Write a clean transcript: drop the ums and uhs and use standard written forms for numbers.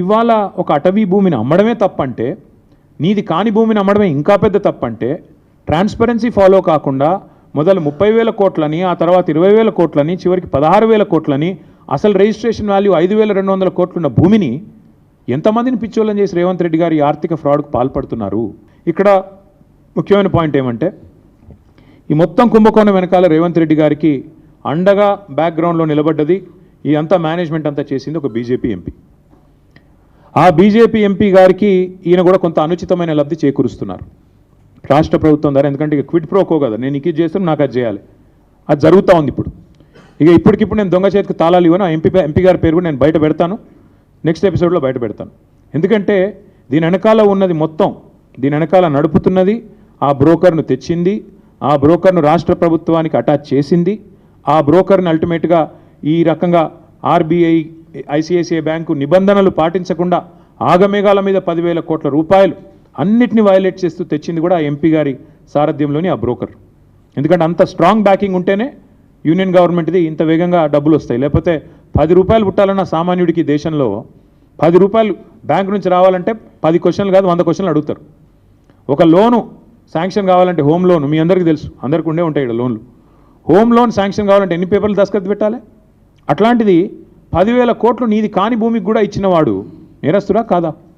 ఇవాళ ఒక అటవీ భూమిని అమ్మడమే తప్పంటే, నీది కాని భూమిని అమ్మడమే ఇంకా పెద్ద తప్పంటే, ట్రాన్స్పరెన్సీ ఫాలో కాకుండా మొదలు 30,000 కోట్లని, ఆ తర్వాత 20,000 కోట్లని, చివరికి 16,000 కోట్లని, అసలు రిజిస్ట్రేషన్ వాల్యూ 5,200 కోట్లున్న భూమిని ఎంతమందిని పిచ్చోళ్ళని చేసి రేవంత్ రెడ్డి గారు ఈ ఆర్థిక ఫ్రాడ్కు పాల్పడుతున్నారు. ఇక్కడ ముఖ్యమైన పాయింట్ ఏమంటే, ఈ మొత్తం కుంభకోణం వెనకాల రేవంత్ రెడ్డి గారికి అండగా బ్యాక్గ్రౌండ్లో నిలబడ్డది, ఈ అంతా మేనేజ్మెంట్ అంతా చేసింది ఒక బీజేపీ ఎంపీ. ఆ బీజేపీ ఎంపీ గారికి ఈయన కూడా కొంత అనుచితమైన లబ్ధి చేకూరుస్తున్నారు రాష్ట్ర ప్రభుత్వం ద్వారా. ఎందుకంటే ఇక క్విడ్ ప్రోకో కదా, నేను ఇది చేస్తాను, నాకు అది చేయాలి, అది జరుగుతూ ఉంది ఇప్పుడు. ఇక ఇప్పటికిప్పుడు నేను దొంగ చేతికి తాళాలు ఇవ్వను, ఆ ఎంపీ గారి పేరు కూడా నేను బయట పెడతాను, నెక్స్ట్ ఎపిసోడ్లో బయట పెడతాను. ఎందుకంటే దీని వెనకాల ఉన్నది మొత్తం, దీని వెనకాల నడుపుతున్నది, ఆ బ్రోకర్ను తెచ్చింది, ఆ బ్రోకర్ను రాష్ట్ర ప్రభుత్వానికి అటాచ్ చేసింది, ఆ బ్రోకర్ని అల్టిమేట్గా ఈ రకంగా ఆర్బీఐ, ఐసిఐసిఐ బ్యాంకు నిబంధనలు పాటించకుండా ఆగమేఘాల మీద 10,000 కోట్ల రూపాయలు అన్నిటిని వైలేట్ చేస్తూ తెచ్చింది కూడా ఆ ఎంపీ గారి సారథ్యంలోని ఆ బ్రోకర్. ఎందుకంటే అంత స్ట్రాంగ్ బ్యాకింగ్ ఉంటేనే యూనియన్ గవర్నమెంట్ది ఇంత వేగంగా డబ్బులు వస్తాయి. లేకపోతే 10 రూపాయలు పుట్టాలన్న సామాన్యుడికి దేశంలో 10 రూపాయలు బ్యాంకు నుంచి రావాలంటే 10 క్వశ్చన్లు కాదు 100 క్వశ్చన్లు అడుగుతారు. ఒక లోను శాంక్షన్ కావాలంటే, హోమ్ లోన్ మీ అందరికీ తెలుసు, అందరికీ ఉండే ఉంటాయి ఇక్కడ లోన్లు. హోమ్ లోన్ శాంక్షన్ కావాలంటే ఎన్ని పేపర్లు దస్తఖత్ పెట్టాలి? అట్లాంటిది 10,000 కోట్లు నీది కాని భూమికి కూడా ఇచ్చినవాడు నేరస్తుడా కాదా?